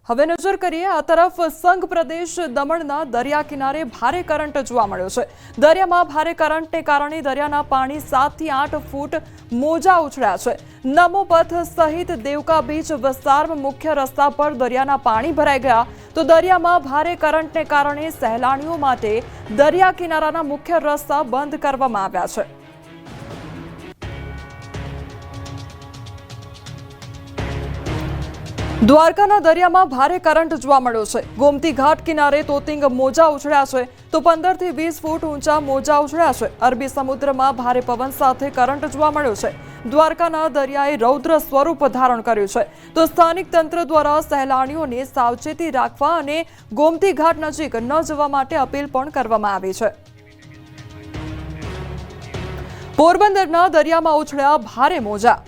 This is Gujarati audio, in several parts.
હવે નજર કરીએ આ તરફ સંઘ પ્રદેશ દમણના દરિયા કિનારે ભારે કરંટ જોવા મળ્યો છે। દરિયામાં ભારે કરંટને કારણે દરિયાના પાણી 7 થી 8 ફૂટ મોજા ઉછળ્યા છે। નમો પથ સહિત દેવકા બીચ વિસ્તારમાં મુખ્ય રસ્તા પર દરિયાના પાણી ભરાઈ ગયા તો દરિયામાં ભારે કરંટને કારણે સહેલાણીઓ માટે દરિયા કિનારાના મુખ્ય રસ્તા બંધ કરવામાં આવ્યા છે। દ્વારકાના દરિયામાં ભારે કરંટ જોવા મળ્યો છે। ગોમતી ઘાટ કિનારે તોતિંગ મોજા ઉછળ્યા છે તો 15 થી 20 ફૂટ ઊંચા મોજા ઉછળ્યા છે। અરબી સમુદ્રમાં ભારે પવન સાથે કરંટ જોવા મળ્યો છે। દ્વારકાના દરિયાએ રૌદ્ર સ્વરૂપ ધારણ કર્યું છે તો સ્થાનિક તંત્ર દ્વારા સહેલાણીઓને સાવચેતી રાખવા અને ગોમતી ઘાટ નજીક ન જવા માટે અપીલ પણ કરવામાં આવી છે। પોરબંદરના દરિયામાં ઉછળ્યા ભારે મોજા।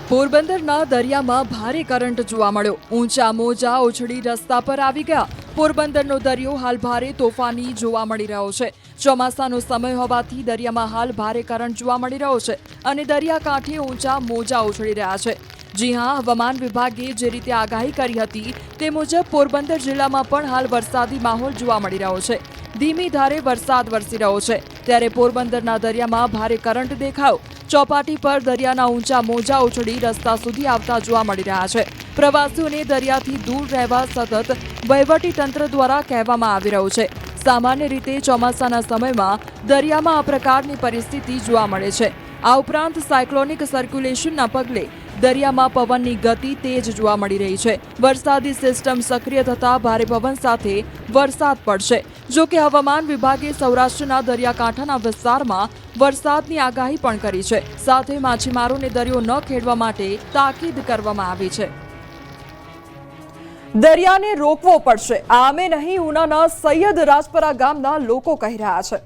પોરબંદરના દરિયામાં ભારે કરંટ જોવા મળ્યો। ઊંચા મોજા ઉછળી રસ્તા પર આવી ગયા। પોરબંદરનો દરિયો હાલ ભારે તોફાની જોવા મળી રહ્યો છે। ચોમાસાનો સમય હોવાથી દરિયામાં હાલ ભારે કરંટ જોવા મળી રહ્યો છે અને દરિયાકાંઠે ઊંચા મોજા ઉછળી રહ્યા છે। જી હા, હવામાન વિભાગે જે રીતે આગાહી કરી હતી તે મુજબ પોરબંદર જિલ્લામાં પણ હાલ વરસાદી માહોલ જોવા મળી રહ્યો છે। ધીમી ધારે વરસાદ વરસી રહ્યો છે ત્યારે પોરબંદરના દરિયામાં ભારે કરંટ દેખાયો। ચોપાટી પર દરિયાના ઊંચા મોજા ઉછળી રસ્તા સુધી આવતા જોવા મળી રહ્યા છે। પ્રવાસીઓને દરિયાથી દૂર રહેવા સતત વહીવટી તંત્ર દ્વારા કહેવામાં આવી રહ્યું છે। સામાન્ય રીતે ચોમાસાના સમયમાં દરિયામાં આ પ્રકારની પરિસ્થિતિ જોવા મળે છે। આ ઉપરાંત સાયક્લોનિક સર્ક્યુલેશનના પગલે દરિયામાં પવનની ગતિ તેજ જોવા મળી રહી છે। વરસાદી સિસ્ટમ સક્રિય થતા ભારે પવન સાથે વરસાદ પડશે। જો કે હવામાન વિભાગે સૌરાષ્ટ્રના દરિયાકાંઠાના વિસ્તારમાં વરસાદની આગાહી પણ કરી છે। સાથે માછીમારોને દરિયો ન ખેડવા માટે તાકીદ કરવામાં આવી છે। દરિયાને રોકવો પડશે, આમે નહીં ઉનાના સૈયદ રાજપરા ગામના લોકો કહી રહ્યા છે।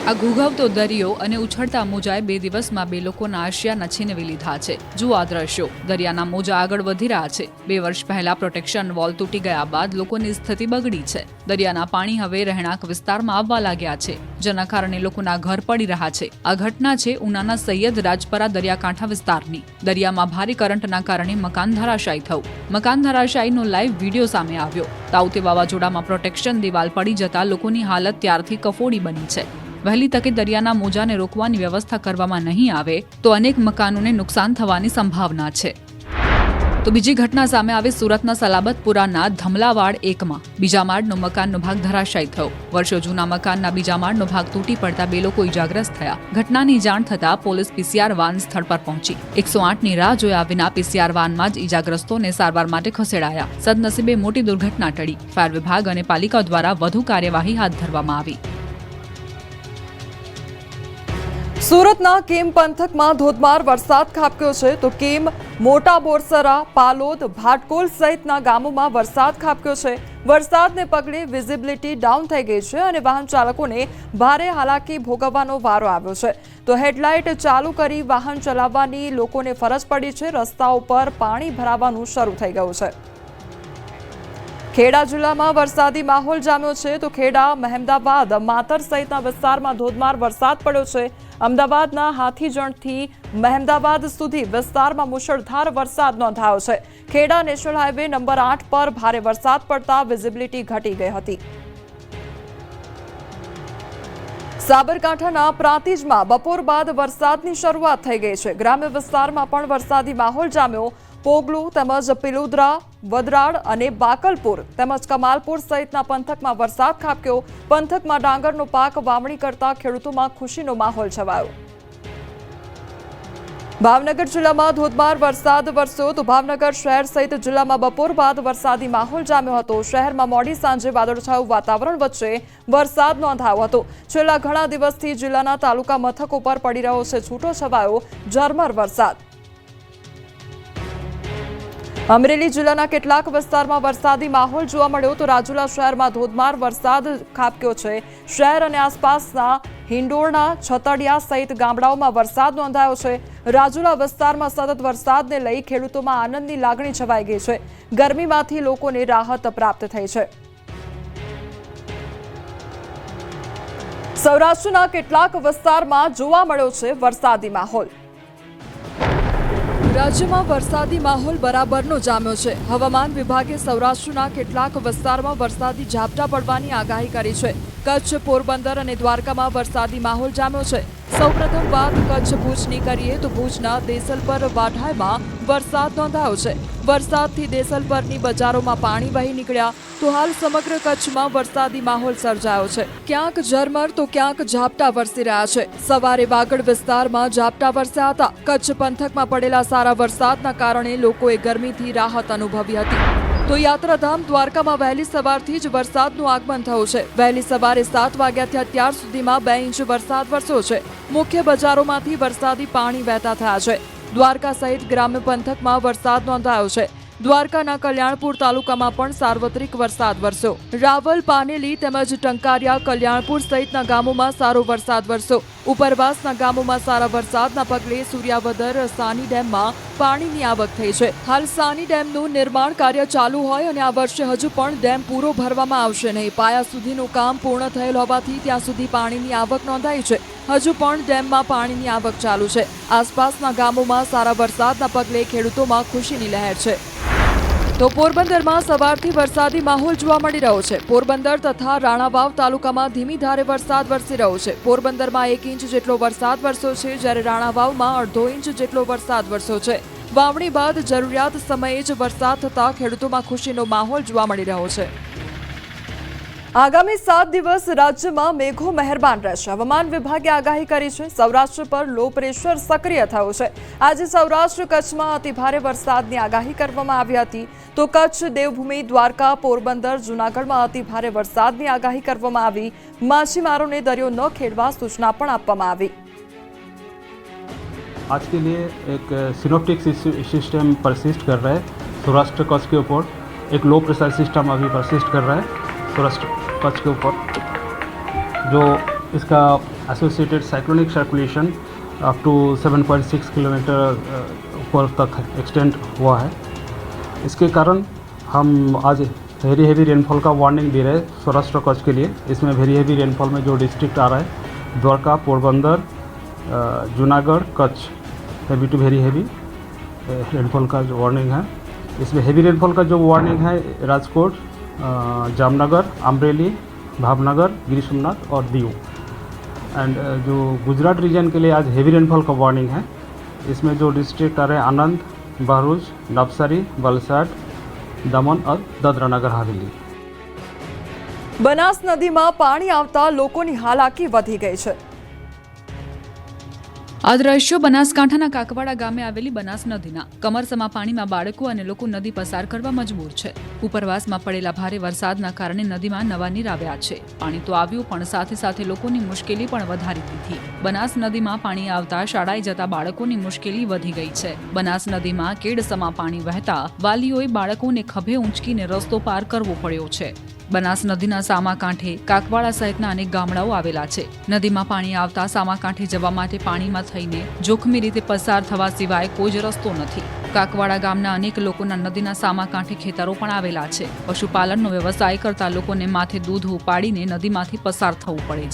આ ઘૂઘવતો દરિયો અને ઉછળતા મોજાએ 2 દિવસમાં 2 લોકોના આશિયાના છીનવી લીધા છે। જુઓ આ દ્રશ્યો, દરિયાના મોજા આગળ વધી રહ્યા છે। 2 વર્ષ પહેલા પ્રોટેક્શન વોલ તૂટી ગયા બાદ લોકોની સ્થિતિ બગડી છે। દરિયાના પાણી હવે રહેણાંક વિસ્તારમાં આવવા લાગ્યા છે, જેના કારણે લોકોના ઘર પડી રહ્યા છે। આ ઘટના છે ઉનાના સૈયદ રાજપરા દરિયાકાંઠા વિસ્તારની। દરિયામાં ભારે કરંટના કારણે મકાન ધરાશાયી થયું। મકાન ધરાશાયીનો લાઈવ વિડીયો સામે આવ્યો। તાઉતે વાવાઝોડામાં પ્રોટેક્શન દિવાલ પડી જતા લોકોની હાલત ત્યારથી કફોડી બની છે। વહેલી તકે દરિયાના મોજાને રોકવાની વ્યવસ્થા કરવામાં નહીં આવે તો અનેક મકાનોને નુકસાન થવાની સંભાવના છે। તો બીજી ઘટના સામે આવી સુરતના સલાબતપુરાના ધમલાવાડ 1માં બીજા માળનો મકાનનો ભાગ ધરાશાયી થયો। વર્ષો જૂના મકાનના બીજા માળનો ભાગ તૂટી પડતા 2 લોકો ઇજાગ્રસ્ત થયા। ઘટનાની જાણ થતાં પોલીસ પીસીઆર વાન સ્થળ પર પહોંચી 108ની રાહ જોયા વિના પીસીઆર વાનમાં જ ઇજાગ્રસ્તોને સારવાર માટે ખસેડાયા। સદનસીબે મોટી દુર્ઘટના ટળી। ફાયર વિભાગ અને પાલિકા દ્વારા વધુ કાર્યવાહી હાથ ધરવામાં આવી। સુરતના કેમ પંથકમાં ધોધમાર વરસાદ ખાબક્યો છે તો કેમ, મોટા બોરસરા, પાલોદ, ભાટકોલ સહિતના ગામોમાં વરસાદ ખાબક્યો છે। વરસાદને પગલે વિઝિબિલિટી ડાઉન થઈ ગઈ છે અને વાહન ચાલકોને ભારે હાલાકી ભોગવવાનો વારો આવ્યો છે તો હેડલાઇટ ચાલુ કરી વાહન ચલાવવાની લોકોને ફરજ પડી છે। રસ્તાઓ પર પાણી ભરાવાનું શરૂ થઈ ગયું છે। ખેડા જિલ્લામાં વરસાદી માહોલ જામ્યો છે તો ખેડા, મહેમદાવાદ, માતર સહિતના વિસ્તારમાં ધોધમાર વરસાદ પડ્યો છે। અમદાવાદના હાથીજણથી મહેમદાવાદ સુધી વિસ્તારમાં મુશળધાર વરસાદ નોંધાયો છે। ખેડા નેશનલ હાઈવે નંબર 8 પર ભારે વરસાદ પડતા વિઝિબિલિટી ઘટી ગઈ હતી। સાબરકાંઠાના પ્રાંતિજમાં બપોર બાદ વરસાદની શરૂઆત થઈ ગઈ છે। ગ્રામ્ય વિસ્તારમાં પણ વરસાદી માહોલ જામ્યો। પોગલું તેમજ પિલુદ્રા, વદરાડ અને બાકલપુર તેમજ કમાલપુર સહિતના પંથકમાં વરસાદ ખાબક્યો। પંથકમાં ડાંગરનો પાક વાવણી કરતા ખેડૂતોમાં ખુશીનો માહોલ છવાયો। ભાવનગર જિલ્લામાં ધોધમાર વરસાદ વરસ્યો તો ભાવનગર શહેર સહિત જિલ્લામાં બપોર બાદ વરસાદી માહોલ જામ્યો હતો। શહેરમાં મોડી સાંજે વાદળછાયું વાતાવરણ વચ્ચે વરસાદ નોંધાયો હતો। છેલ્લા ઘણા દિવસથી જિલ્લાના તાલુકા મથકો પર પડી રહ્યો છે છૂટો છવાયો ઝરમર વરસાદ। અમરેલી જિલ્લાના કેટલાક વિસ્તારમાં વરસાદી માહોલ જોવા મળ્યો તો રાજુલા શહેરમાં ધોધમાર વરસાદ ખાબક્યો છે। શહેર અને આસપાસના હિંડોળના, છતડિયા સહિત ગામડાઓમાં વરસાદ નોંધાયો છે। રાજુલા વિસ્તારમાં સતત વરસાદને લઈ ખેડૂતોમાં આનંદની લાગણી છવાઈ ગઈ છે। ગરમીમાંથી લોકોને રાહત પ્રાપ્ત થઈ છે। સૌરાષ્ટ્રના કેટલાક વિસ્તારમાં જોવા મળ્યો છે વરસાદી માહોલ. રાજ્યમાં વરસાદી માહોલ બરાબરનો જામ્યો છે. હવામાન વિભાગે સૌરાષ્ટ્રના કેટલાક વિસ્તારમાં વરસાદી ઝાપટા પડવાની આગાહી કરી છે. કચ્છ, પોરબંદર અને દ્વારકામાં વરસાદી માહોલ જામ્યો છે. સૌપ્રથમ વાત કચ્છ ભુજની કરીએ તો ભુજના દેસલપર વાઢાયમાં વરસાદ નોંધાયો છે. વરસાદથી દેસલપરની બજારોમાં પાણી વહી નીકળ્યા તો હાલ સમગ્ર કચ્છમાં વરસાદી માહોલ સર્જાયો છે. ક્યાંક ઝરમર તો ક્યાંક ઝાપટા વરસી રહ્યા છે. સવારે વાગડ વિસ્તારમાં ઝાપટા વરસ્યા હતા. કચ્છ પંથકમાં પડેલા સારા વરસાદના કારણે લોકોએ ગરમીથી રાહત અનુભવી હતી. તો યાત્રાધામ દ્વારકામાં વહેલી સવારથી જ વરસાદનું આગમન થયું છે. વહેલી સવારે 7 વાગ્યાથી અત્યાર સુધીમાં 2 ઇંચ વરસાદ વરસ્યો છે. મુખ્ય બજારોમાંથી વરસાદી પાણી વહેતા થયા છે. દ્વારકા સહિત ગ્રામ્ય પંથકમાં વરસાદ નોંધાયો છે. દ્વારકાના કલ્યાણપુર તાલુકામાં પણ સાર્વત્રિક વરસાદ વરસ્યો. રાવલ, પાનેલી તેમજ ટંકારિયા, કલ્યાણપુર સહિતના ગામોમાં સારો વરસાદ વરસ્યો. ઉપરવાસના ગામોમાં સારા વરસાદના પગલે સૂર્યાવદર સાની ડેમમાં પાણીની આવક થઈ છે. હાલ સાની ડેમનું નિર્માણ કાર્ય ચાલુ હોય અને આ વર્ષે હજુ પણ ડેમ પૂરો ભરવામાં આવશે નહીં. પાયા સુધીનું કામ પૂર્ણ થયેલ હોવાથી ત્યાં સુધી પાણીની આવક નોંધાઈ છે. હજુ પણ ડેમમાં પાણીની આવક ચાલુ છે. આસપાસના ગામોમાં સારા વરસાદના પગલે ખેડૂતોમાં ખુશીની લહેર છે. તો પોરબંદરમાં સવારથી વરસાદી માહોલ જોવા મળી રહ્યો છે. પોરબંદર તથા રાણાવાવ તાલુકામાં ધીમી ધારે વરસાદ વરસી રહ્યો છે. પોરબંદરમાં 1 ઇંચ જેટલો વરસાદ વરસ્યો છે, જ્યારે રાણાવાવમાં 1/2 ઇંચ જેટલો વરસાદ વરસ્યો છે. વાવણી બાદ જરૂરિયાત સમયે જ વરસાદ થતા ખેડૂતોમાં ખુશીનો માહોલ જોવા મળી રહ્યો છે. આગામી 7 દિવસ રાજ્યમાં મેઘો મહેરબાન રહેશે. હવામાન વિભાગે આગાહી કરી છે. સૌરાષ્ટ્ર પર લો પ્રેશર સક્રિય થયું છે. આજે સૌરાષ્ટ્ર કચ્છમાં અતિભારે વરસાદની આગાહી કરવામાં આવી હતી. તો કચ્છ, દેવભૂમિ, દ્વારકા, પોરબંદર, જૂનાગઢમાં અતિભારે વરસાદની આગાહી કરવામાં આવી. માછીમારોને દરિયો ન ખેડવા સૂચના પણ આપવામાં આવી. आज के लिए एक सिनोप्टिक सिस्टम परसिस्ट कर रहा है सौराष्ट्र कच्छ के ऊपर. एक लो प्रेशर सिस्टम अभी परसिस्ट कर रहा है सौराष्ट्र कच्छ के ऊपर, जो इसका associated cyclonic circulation up to 7.6 kilometre ऊपर तक एक्सटेंड हुआ है. इसके कारण हम आज वेरी हेवी रेनफॉल का वार्निंग दे रहे हैं सौराष्ट्र कच्छ के लिए. इसमें वेरी हेवी रेनफॉल में जो डिस्ट्रिक्ट आ रहा है Dwarka, Porbandar, Junagadh, Kutch, heavy to very heavy rainfall का जो वार्निंग है. इसमें हेवी रेनफॉल का जो वार्निंग है राजकोट, जामनगर, अमरेली, भावनगर, गिर सोमनाथ और दीव. एंड जो गुजरात रीजन के लिए आज हेवी रेनफॉल का वार्निंग है. इसमें जो डिस्ट्रिक्ट आ रहे हैं आनंद, भरूच, नवसारी, वलसाड, दमन और दादरा नगर हवेली. બનાસ નદીમાં પાણી આવતા લોકોની હાલાકી વધી ગઈ છે. આ દ્રશ્યો બનાસકાંઠાના કાકવાડા ગામે આવેલી બનાસ નદીના. કમરસમાં પાણીમાં બાળકો અને લોકો નદી પસાર કરવા મજબૂર છે. ઉપરવાસમાં પડેલા ભારે વરસાદના કારણે નદીમાં નવા નીર આવ્યા છે. પાણી તો આવ્યું પણ સાથે સાથે લોકોની મુશ્કેલી પણ વધારી દીધી. બનાસ નદીમાં પાણી આવતા શાળાએ જતા બાળકોની મુશ્કેલી વધી ગઈ છે. બનાસ નદીમાં કેડસમાં પાણી વહેતા વાલીઓએ બાળકોને ખભે ઊંચકીને રસ્તો પાર કરવો પડ્યો છે. બનાસ નદીના સામા કાંઠે કાકવાડા સહિતના અનેક ગામડાઓ આવેલા છે. નદીમાં પાણી આવતા સામા કાંઠે જવા માટે પાણીમાં થઈને જોખમી રીતે પસાર થવા સિવાય કોઈ જ રસ્તો નથી. કાકવાડા ગામના અનેક લોકોના નદીના સામા કાંઠે ખેતરો પણ આવેલા છે. પશુપાલનનો વ્યવસાય કરતા લોકોને માથે દૂધ ઉપાડીને નદીમાંથી પસાર થવું પડે